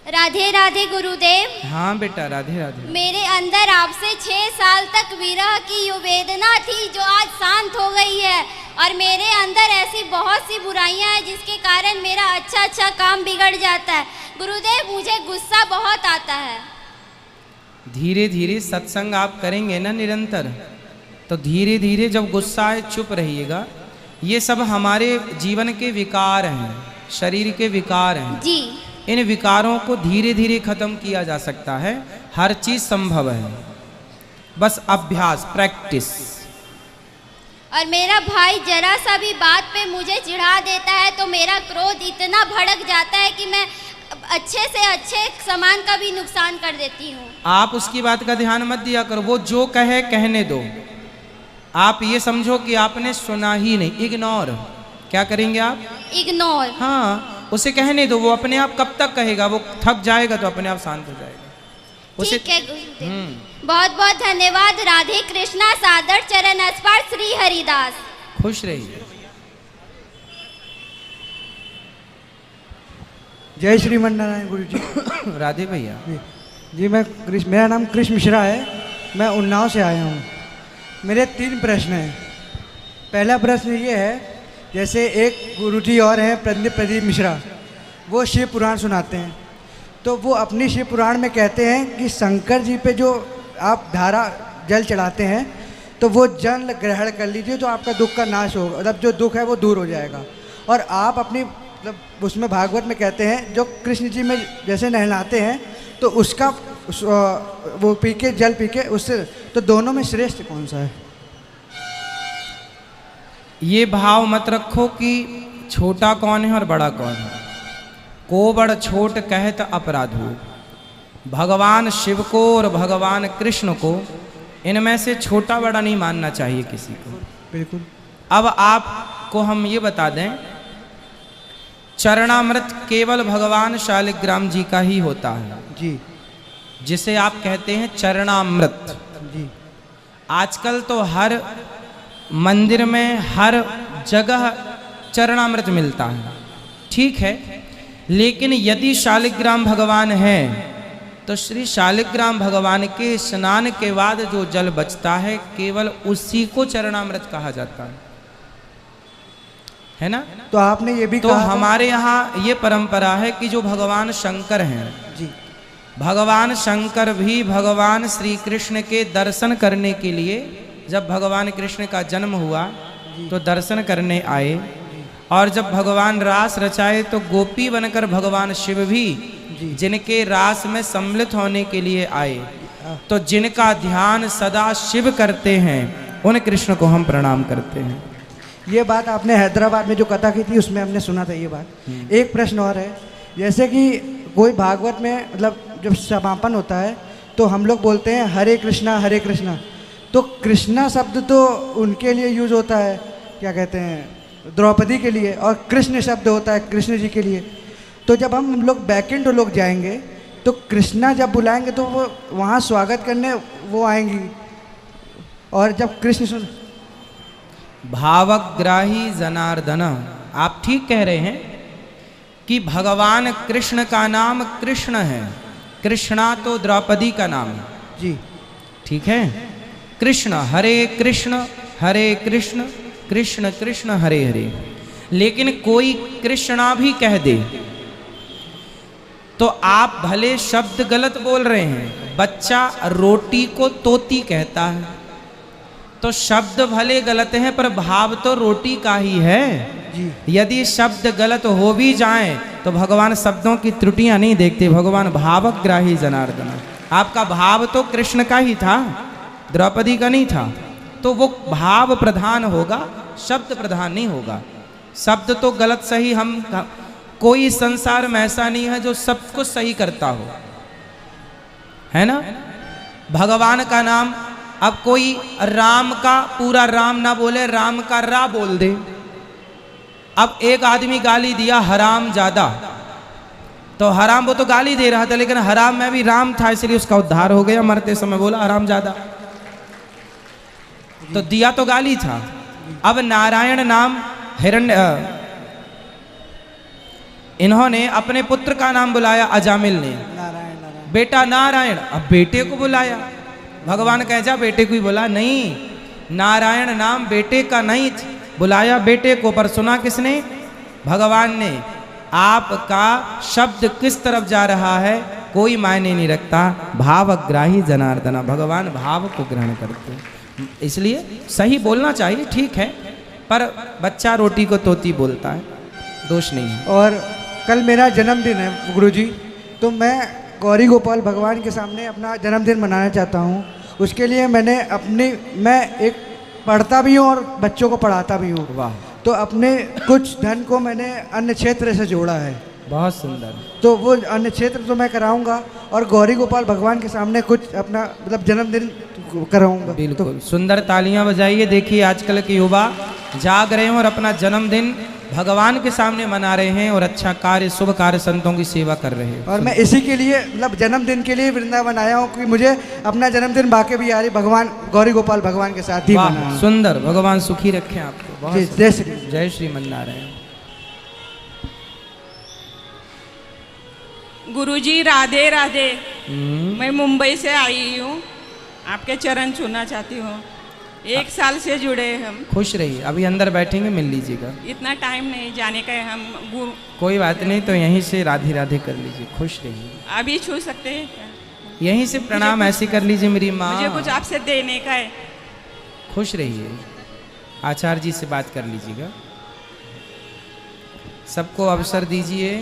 राधे राधे गुरुदेव। हाँ बेटा, राधे राधे। मेरे अंदर आपसे 6 साल तक विरह की यो वेदना थी जो आज शांत हो गई है, और मेरे अंदर ऐसी बहुत सी बुराइयां हैं जिसके कारण मेरा अच्छा काम बिगड़ जाता है। गुरुदेव, मुझे गुस्सा बहुत आता है। धीरे धीरे सत्संग आप करेंगे ना निरंतर, तो धीरे धीरे जब गुस्सा आए चुप रहिएगा। ये सब हमारे जीवन के विकार हैं, शरीर के विकार हैं जी। इन विकारों को धीरे धीरे खत्म किया जा सकता है। हर चीज संभव है, बस अभ्यास, प्रैक्टिस। और मेरा भाई जरा सा भी बात पे मुझे चिढ़ा देता है तो मेरा क्रोध इतना भड़क जाता है कि मैं अच्छे से अच्छे सामान का भी नुकसान कर देती हूँ। आप उसकी बात का ध्यान मत दिया करो, वो जो कहे कहने दो। आप ये समझो कि आपने सुना ही नहीं, इग्नोर। क्या करेंगे आप? इग्नोर। हाँ, उसे कहने दो, वो अपने आप कब तक कहेगा, वो थक जाएगा तो अपने आप शांत हो जाएगा। ठीक है गुरुदेव, बहुत बहुत धन्यवाद। राधे कृष्णा, सादर चरण स्पर्श, श्री हरिदास। खुश रहिए। जय श्रीमन नारायण गुरु जी। राधे भैया जी, मेरा नाम कृष्ण मिश्रा है, मैं उन्नाव से आया हूँ। मेरे 3 प्रश्न हैं। पहला प्रश्न ये है, जैसे एक गुरु जी और हैं प्रदीप मिश्रा, वो शिव पुराण सुनाते हैं, तो वो अपनी शिव पुराण में कहते हैं कि शंकर जी पे जो आप धारा जल चढ़ाते हैं तो वो जल ग्रहण कर लीजिए तो आपका दुख का नाश होगा, मतलब जो दुख है वो दूर हो जाएगा। और आप अपनी मतलब उसमें भागवत में कहते हैं जो कृष्ण जी में जैसे नहलाते हैं तो उसका वो पी के, जल पी के उससे, तो दोनों में श्रेष्ठ कौन सा है? ये भाव मत रखो कि छोटा कौन है और बड़ा कौन है। को बड़ छोट कहत अपराध हो। भगवान शिव को और भगवान कृष्ण को, इनमें से छोटा बड़ा नहीं मानना चाहिए किसी को। बिल्कुल। अब आपको हम ये बता दें, चरणामृत केवल भगवान शालिग्राम जी का ही होता है जी, जिसे आप कहते हैं चरणामृत जी। आजकल तो हर मंदिर में, हर जगह चरणामृत मिलता है, ठीक है, लेकिन यदि शालिग्राम भगवान है तो श्री शालिग्राम भगवान के स्नान के बाद जो जल बचता है केवल उसी को चरणामृत कहा जाता है ना। तो आपने ये भी तो कहा हमारे यहाँ ये परंपरा है कि जो भगवान शंकर हैं जी, भगवान शंकर भी भगवान श्री कृष्ण के दर्शन करने के लिए, जब भगवान कृष्ण का जन्म हुआ तो दर्शन करने आए, और जब भगवान रास रचाए तो गोपी बनकर भगवान शिव भी जिनके रास में सम्मिलित होने के लिए आए। तो जिनका ध्यान सदा शिव करते हैं उन कृष्ण को हम प्रणाम करते हैं। ये बात आपने हैदराबाद में जो कथा की थी उसमें हमने सुना था ये बात। एक प्रश्न और है, जैसे कि कोई भागवत में मतलब जब समापन होता है तो हम लोग बोलते हैं हरे कृष्णा, तो कृष्णा शब्द तो उनके लिए यूज होता है, क्या कहते हैं, द्रौपदी के लिए, और कृष्ण शब्द होता है कृष्ण जी के लिए। तो जब हम लोग बैकुंठ लोग जाएंगे तो कृष्णा जब बुलाएंगे तो वो वहाँ स्वागत करने वो आएंगी, और जब कृष्ण भावग्राही जनार्दन, आप ठीक कह रहे हैं कि भगवान कृष्ण का नाम कृष्ण है, कृष्णा तो द्रौपदी का नाम है जी, ठीक है। कृष्ण कृष्ण कृष्ण कृष्ण हरे हरे। लेकिन कोई कृष्णा भी कह दे तो आप भले शब्द गलत बोल रहे हैं। बच्चा रोटी को तोती कहता है, तो शब्द भले गलत हैं पर भाव तो रोटी का ही है जी। यदि शब्द गलत हो भी जाएं तो भगवान शब्दों की त्रुटियां नहीं देखते। भगवान भावग्राही जनार्दन, आपका भाव तो कृष्ण का ही था, द्रौपदी का नहीं था, तो वो भाव प्रधान होगा, शब्द प्रधान नहीं होगा। शब्द तो गलत सही, हम कोई संसार में ऐसा नहीं है जो सब कुछ सही करता हो, है ना। भगवान का नाम, अब कोई राम का पूरा राम ना बोले, राम का रा बोल दे। अब एक आदमी गाली दिया हराम ज्यादा, तो हराम वो तो गाली दे रहा था लेकिन हराम में भी राम था इसलिए उसका उद्धार हो गया। मरते समय बोला हराम ज्यादा, तो दिया तो गाली था। अब नारायण नाम इन्होंने अपने पुत्र का नाम बुलाया अजामिल ने, नारायण नारायण। बेटा नारायण। अब बेटे को बुलाया, भगवान कह जा बेटे को ही बोला, नहीं, नारायण नाम बेटे का नहीं, बुलाया बेटे को, पर सुना किसने? भगवान ने। आपका शब्द किस तरफ जा रहा है कोई मायने नहीं रखता, भावग्राही जनार्दना, भगवान भाव को ग्रहण करते, इसलिए सही बोलना चाहिए, ठीक है, पर बच्चा रोटी को तोती बोलता है, दोष नहीं है। और कल मेरा जन्मदिन है गुरुजी, तो मैं गौरी गोपाल भगवान के सामने अपना जन्मदिन मनाना चाहता हूँ। उसके लिए मैं एक पढ़ता भी हूँ और बच्चों को पढ़ाता भी हूँ। वाह, तो अपने कुछ धन को मैंने अन्य क्षेत्र से जोड़ा है, बहुत सुंदर। तो वो अन्य क्षेत्र तो मैं कराऊंगा और गौरी गोपाल भगवान के सामने कुछ अपना मतलब जन्मदिन कराऊंगा। बिल्कुल सुंदर, तालियां बजाइए। देखिए आजकल के युवा जाग रहे हैं और अपना जन्मदिन भगवान के सामने मना रहे हैं और अच्छा कार्य, शुभ कार्य, संतों की सेवा कर रहे हैं। और मैं इसी के लिए मतलब जन्मदिन के लिए वृंदावन आया हूँ कि मुझे अपना जन्मदिन बाके बिहारी भगवान गौरी गोपाल भगवान के साथ ही मनाना है। सुंदर, भगवान सुखी रखें आपको। बहुत जी, जय श्री जय श्रीमन्नारायण। गुरुजी राधे राधे। मैं मुंबई से आई हूँ, आपके चरण छूना चाहती हूँ। 1 साल से जुड़े हम। खुश रहिए, अभी अंदर बैठेंगे, मिल लीजिएगा। इतना टाइम नहीं जाने का है, हम गुरु कोई बात नहीं, तो यहीं से राधे राधे कर लीजिए, खुश रहिए। अभी छू सकते हैं क्या? यहीं से प्रणाम ऐसे कर लीजिए मेरी माँ। मुझे कुछ आपसे देने का है। खुश रहिए, आचार्य जी से बात कर लीजिएगा, सबको अवसर दीजिए।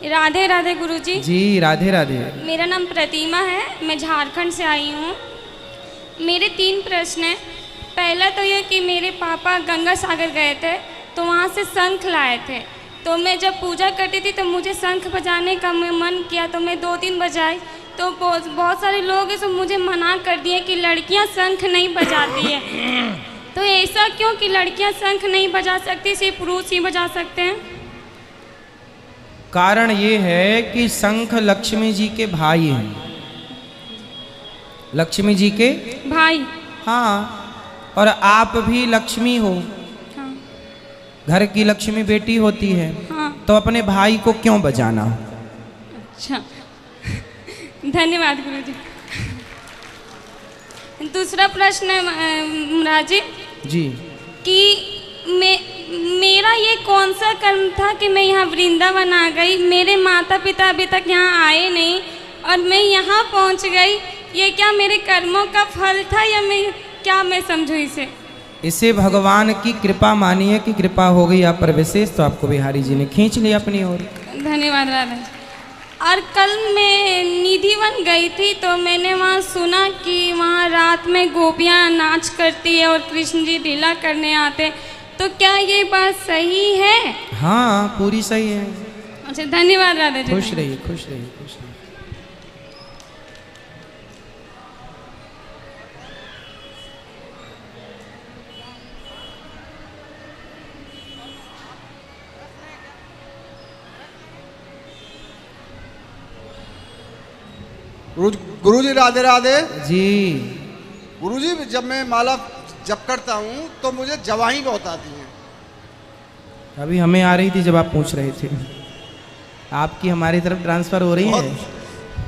राधे राधे गुरुजी। जी राधे राधे। मेरा नाम प्रतिमा है, मैं झारखंड से आई हूँ। मेरे 3 प्रश्न हैं। पहला तो ये कि मेरे पापा गंगा सागर गए थे, तो वहाँ से शंख लाए थे, तो मैं जब पूजा करती थी तो मुझे शंख बजाने का मन किया, तो मैं 2-3 बजाई, तो बहुत सारे लोग हैं तो मुझे मना कर दिए कि लड़कियाँ शंख नहीं बजाती है। तो ऐसा क्यों कि लड़कियाँ शंख नहीं बजा सकती, सिर्फ पुरुष ही बजा सकते हैं? कारण ये है कि शंख लक्ष्मी जी के भाई हैं, लक्ष्मी जी के भाई। हाँ, और आप भी लक्ष्मी हो, हाँ घर की लक्ष्मी बेटी होती है, हाँ। तो अपने भाई को क्यों बजाना? अच्छा धन्यवाद गुरुजी। दूसरा प्रश्न है महाराज जी, कि मेरा ये कौन सा कर्म था कि मैं यहाँ वृंदावन आ गई, मेरे माता पिता अभी तक यहाँ आए नहीं और मैं यहाँ पहुँच गई, ये क्या मेरे कर्मों का फल था या मैं समझूँ इसे? इसे भगवान की कृपा मानिए कि कृपा हो गई आप पर विशेष, तो आपको बिहारी जी ने खींच लिया अपनी ओर। धन्यवाद राधा। और कल मैं निधिवन गई थी, तो मैंने वहाँ सुना कि वहाँ रात में गोपियाँ नाच करती है और कृष्ण जी लीला करने आते, तो क्या ये बात सही है? हाँ पूरी सही है। अच्छा धन्यवाद राधा जी। खुश रहिए, खुश रहिए, खुश रहिए। गुरुजी राधे राधे। जी गुरुजी जब मैं माला जप करता हूँ तो मुझे जवाही बहुत आती है। अभी हमें आ रही थी जब आप पूछ रहे थे, आपकी हमारी तरफ ट्रांसफर हो रही है।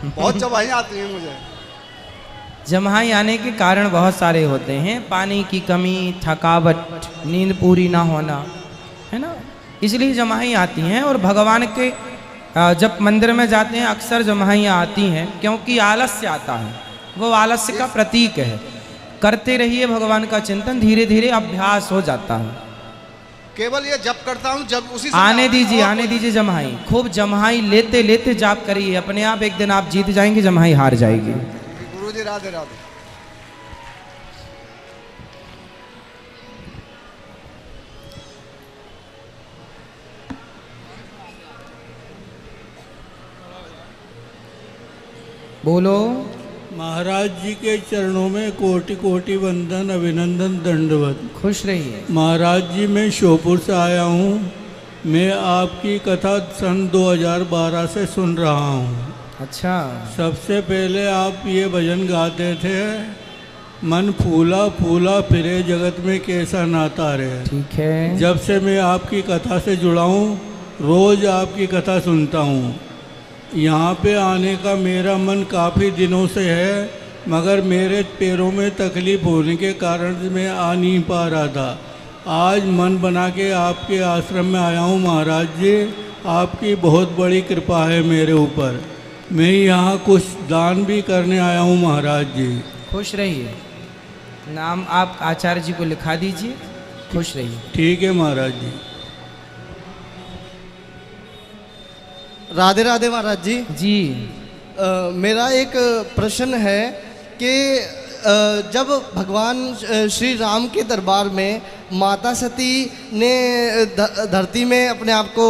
बहुत जवाही आती है मुझे। जमाई आने के कारण बहुत सारे होते हैं, पानी की कमी, थकावट, नींद पूरी ना होना, है ना, इसलिए जमाई आती हैं। और भगवान के जब मंदिर में जाते हैं अक्सर जमाइयाँ आती हैं, क्योंकि आलस्य आता है, वो आलस्य का प्रतीक है। करते रहिए भगवान का चिंतन, धीरे धीरे अभ्यास हो जाता है। केवल ये जप करता हूँ जब उसी आने दीजिए जमाई, खूब जमाई लेते लेते जाप करिए, अपने आप एक दिन आप जीत जाएंगे, जमाई हार जाएगी। गुरुजी राधे राधे। बोलो। महाराज जी के चरणों में कोटि कोटि वंदन, अभिनंदन, दंडवत। खुश रहिए। महाराज जी मैं श्योपुर से आया हूँ। मैं आपकी कथा सन 2012 से सुन रहा हूँ। अच्छा। सबसे पहले आप ये भजन गाते थे, मन फूला फूला फिरे जगत में कैसा नाता रहे। ठीक है। जब से मैं आपकी कथा से जुड़ा हूँ रोज़ आपकी कथा सुनता हूँ। यहाँ पे आने का मेरा मन काफ़ी दिनों से है, मगर मेरे पैरों में तकलीफ़ होने के कारण से मैं आ नहीं पा रहा था। आज मन बना के आपके आश्रम में आया हूँ महाराज जी। आपकी बहुत बड़ी कृपा है मेरे ऊपर। मैं यहाँ कुछ दान भी करने आया हूँ महाराज जी। खुश रहिए। नाम आप आचार्य जी को लिखा दीजिए। खुश रहिए। ठीक है महाराज जी। राधे राधे महाराज जी। जी मेरा एक प्रश्न है कि जब भगवान श्री राम के दरबार में माता सती ने धरती में अपने आप को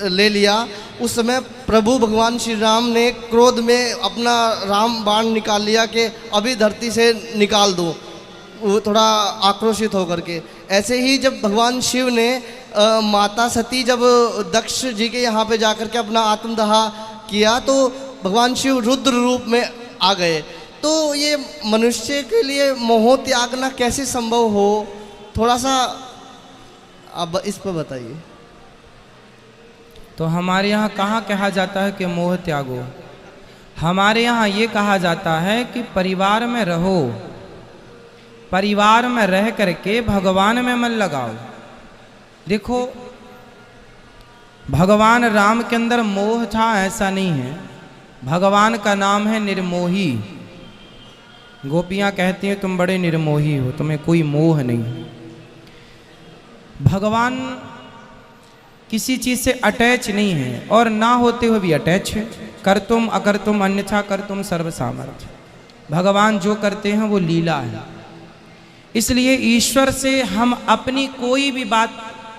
ले लिया, उस समय प्रभु भगवान श्री राम ने क्रोध में अपना राम बाण निकाल लिया कि अभी धरती से निकाल दो, वो थोड़ा आक्रोशित होकर के। ऐसे ही जब भगवान शिव ने माता सती जब दक्ष जी के यहाँ पे जाकर के अपना आत्मदाह किया तो भगवान शिव रुद्र रूप में आ गए। तो ये मनुष्य के लिए मोह त्यागना कैसे संभव हो, थोड़ा सा अब इस पर बताइए। तो हमारे यहाँ कहाँ कहा जाता है कि मोह त्यागो? हमारे यहाँ ये कहा जाता है कि परिवार में रहो, परिवार में रह करके भगवान में मन लगाओ। देखो, भगवान राम के अंदर मोह था ऐसा नहीं है। भगवान का नाम है निर्मोही। गोपियाँ कहती हैं तुम बड़े निर्मोही हो, तुम्हें कोई मोह नहीं। भगवान किसी चीज़ से अटैच नहीं है और ना होते हुए भी अटैच है। कर तुम अकर तुम अन्यथा कर तुम सर्व सामर्थ्य। भगवान जो करते हैं वो लीला है। इसलिए ईश्वर से हम अपनी कोई भी बात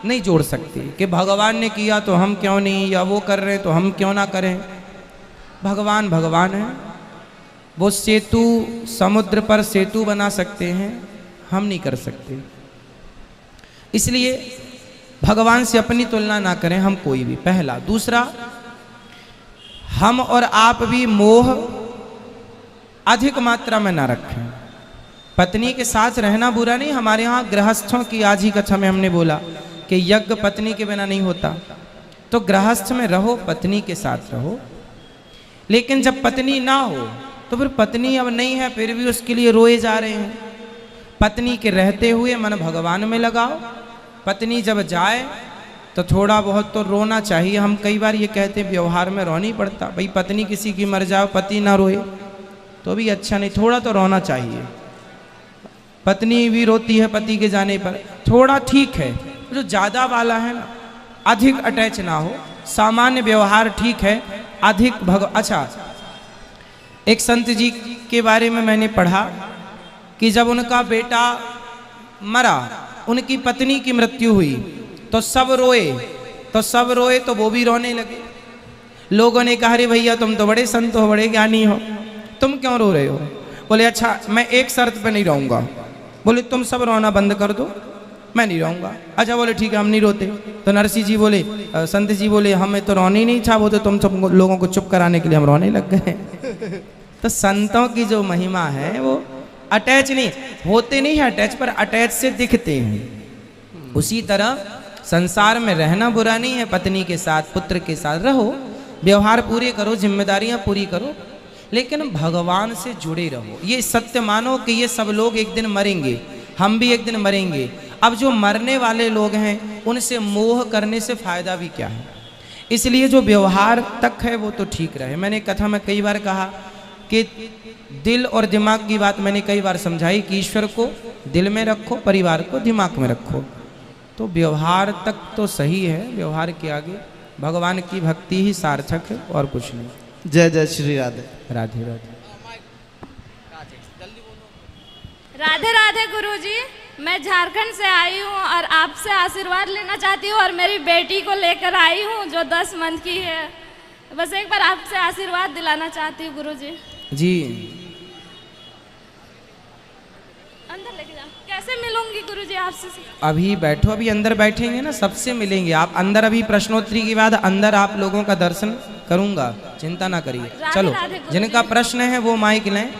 नहीं जोड़ सकते कि भगवान ने किया तो हम क्यों नहीं, या वो कर रहे तो हम क्यों ना करें। भगवान भगवान है। वो सेतु, समुद्र पर सेतु बना सकते हैं, हम नहीं कर सकते। इसलिए भगवान से अपनी तुलना ना करें हम कोई भी, पहला। दूसरा, हम और आप भी मोह अधिक मात्रा में ना रखें। पत्नी के साथ रहना बुरा नहीं। हमारे यहाँ गृहस्थों की आज ही कथा में हमने बोला कि यज्ञ पत्नी के बिना नहीं होता। तो गृहस्थ में रहो, पत्नी के साथ रहो। लेकिन जब पत्नी ना हो तो फिर पत्नी अब नहीं है फिर भी उसके लिए रोए जा रहे हैं। पत्नी के रहते हुए मन भगवान में लगाओ। पत्नी जब जाए तो थोड़ा बहुत तो रोना चाहिए। हम कई बार ये कहते हैं व्यवहार में रोना ही पड़ता। भाई पत्नी किसी की मर जाओ, पति ना रोए तो भी अच्छा नहीं, थोड़ा तो रोना चाहिए। पत्नी भी रोती है पति के जाने पर, थोड़ा ठीक है। जो ज़्यादा वाला है ना, अधिक अटैच ना हो, सामान्य व्यवहार ठीक है। अधिक अच्छा, एक संत जी के बारे में मैंने पढ़ा कि जब उनका बेटा मरा, उनकी पत्नी की मृत्यु हुई तो सब रोए तो वो भी रोने लगे। लोगों ने कहा, अरे भैया तुम तो बड़े संत हो, बड़े ज्ञानी हो, तुम क्यों रो रहे हो? बोले अच्छा मैं एक शर्त पे नहीं रहूँगा। बोले तुम सब रोना बंद कर दो, मैं नहीं रहूँगा। अच्छा बोले ठीक है हम नहीं रोते। तो नरसिंह जी बोले, संत जी बोले हमें तो रोना ही नहीं था, वो तो तुम सब लोगों को चुप कराने के लिए हम रोने लग गए। तो संतों की जो महिमा है वो अटैच नहीं होते, नहीं है अटैच, पर अटैच से दिखते हैं। उसी तरह संसार में रहना बुरा नहीं है। पत्नी के साथ, पुत्र के साथ रहो, व्यवहार पूरे करो, जिम्मेदारियां पूरी करो, लेकिन भगवान से जुड़े रहो। ये सत्य मानो कि ये सब लोग एक दिन मरेंगे, हम भी एक दिन मरेंगे। अब जो मरने वाले लोग हैं उनसे मोह करने से फायदा भी क्या है? इसलिए जो व्यवहार तक है वो तो ठीक रहे। मैंने कथा में कई बार कहा कि दिल और दिमाग की बात मैंने कई बार समझाई कि ईश्वर को दिल में रखो, परिवार को दिमाग में रखो। तो व्यवहार तक तो सही है, व्यवहार के आगे भगवान की भक्ति ही सार्थक है और कुछ नहीं। जय जय श्री राधे। राधे राधे। राधे राधे गुरुजी, मैं झारखंड से आई हूँ और आपसे आशीर्वाद लेना चाहती हूँ और मेरी बेटी को लेकर आई हूँ जो 10 मंथ की है। बस एक बार आपसे आशीर्वाद दिलाना चाहती हूँ गुरुजी। जी अंदर लेके जाओ। कैसे मिलूंगी गुरुजी आपसे? अभी बैठो, अभी अंदर बैठेंगे ना, सबसे मिलेंगे आप अंदर। अभी प्रश्नोत्तरी के बाद अंदर आप लोगों का दर्शन करूंगा, चिंता ना करिए। चलो जिनका प्रश्न है वो माइक लें,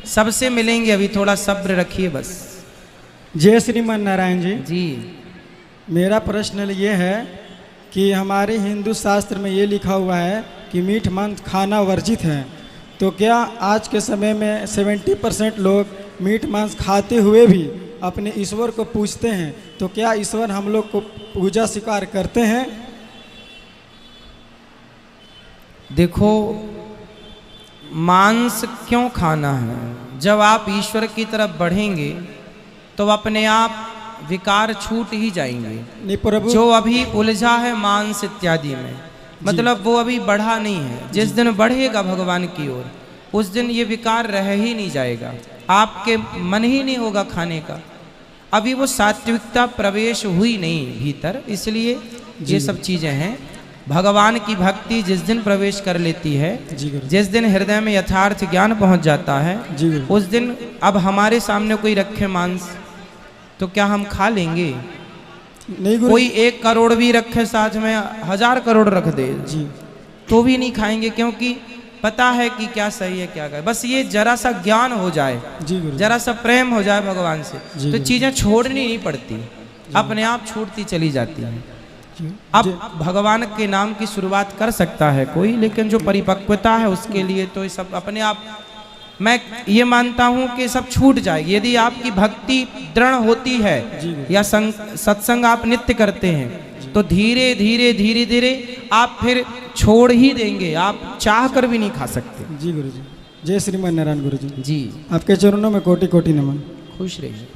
सबसे मिलेंगे। अभी थोड़ा सब्र रखिए बस। जय श्रीमान नारायण जी। जी मेरा प्रश्न ये है कि हमारे हिंदू शास्त्र में ये लिखा हुआ है कि मीठ मांस खाना वर्जित है, तो क्या आज के समय में 70% लोग मीठ मांस खाते हुए भी अपने ईश्वर को पूजते हैं, तो क्या ईश्वर हम लोग को पूजा स्वीकार करते हैं? देखो, मांस क्यों खाना है? जब आप ईश्वर की तरफ बढ़ेंगे तो अपने आप विकार छूट ही जाएंगे। नहीं प्रभु, जो अभी उलझा है मांस इत्यादि में, मतलब वो अभी बढ़ा नहीं है। जिस दिन बढ़ेगा भगवान की ओर, उस दिन ये विकार रह ही नहीं जाएगा, आपके मन ही नहीं होगा खाने का। अभी वो सात्विकता प्रवेश हुई नहीं भीतर, इसलिए ये सब चीजें हैं। भगवान की भक्ति जिस दिन प्रवेश कर लेती है, जिस दिन हृदय में यथार्थ ज्ञान पहुंच जाता है, उस दिन अब हमारे सामने कोई रखे मांस तो क्या हम खा लेंगे? नहीं गुरु, कोई 1 करोड़ भी रखे साथ में 1000 करोड़ रख दे जी, तो भी नहीं खाएंगे, क्योंकि पता है कि क्या सही है क्या गलत। बस ये जरा सा ज्ञान हो जाए, जी गुरु, जरा सा प्रेम हो जाए भगवान से, जी तो गुरु। चीजें छोड़नी नहीं पड़ती, अपने आप छूटती चली जाती हैं। अब भगवान के नाम की शुरुआत कर सकता है कोई, लेकिन जो परिपक्वता है उसके लिए तो ये सब अपने आप, मैं ये मानता हूं कि सब छूट जाएगी। यदि आपकी भक्ति दृढ़ होती है या सत्संग आप नित्य करते हैं, तो धीरे धीरे धीरे धीरे आप फिर छोड़ ही देंगे, आप चाह कर भी नहीं खा सकते। जी गुरु जी। जय श्रीमान नारायण गुरु जी। जी, आपके चरणों में कोटि कोटि नमन। खुश रहिए।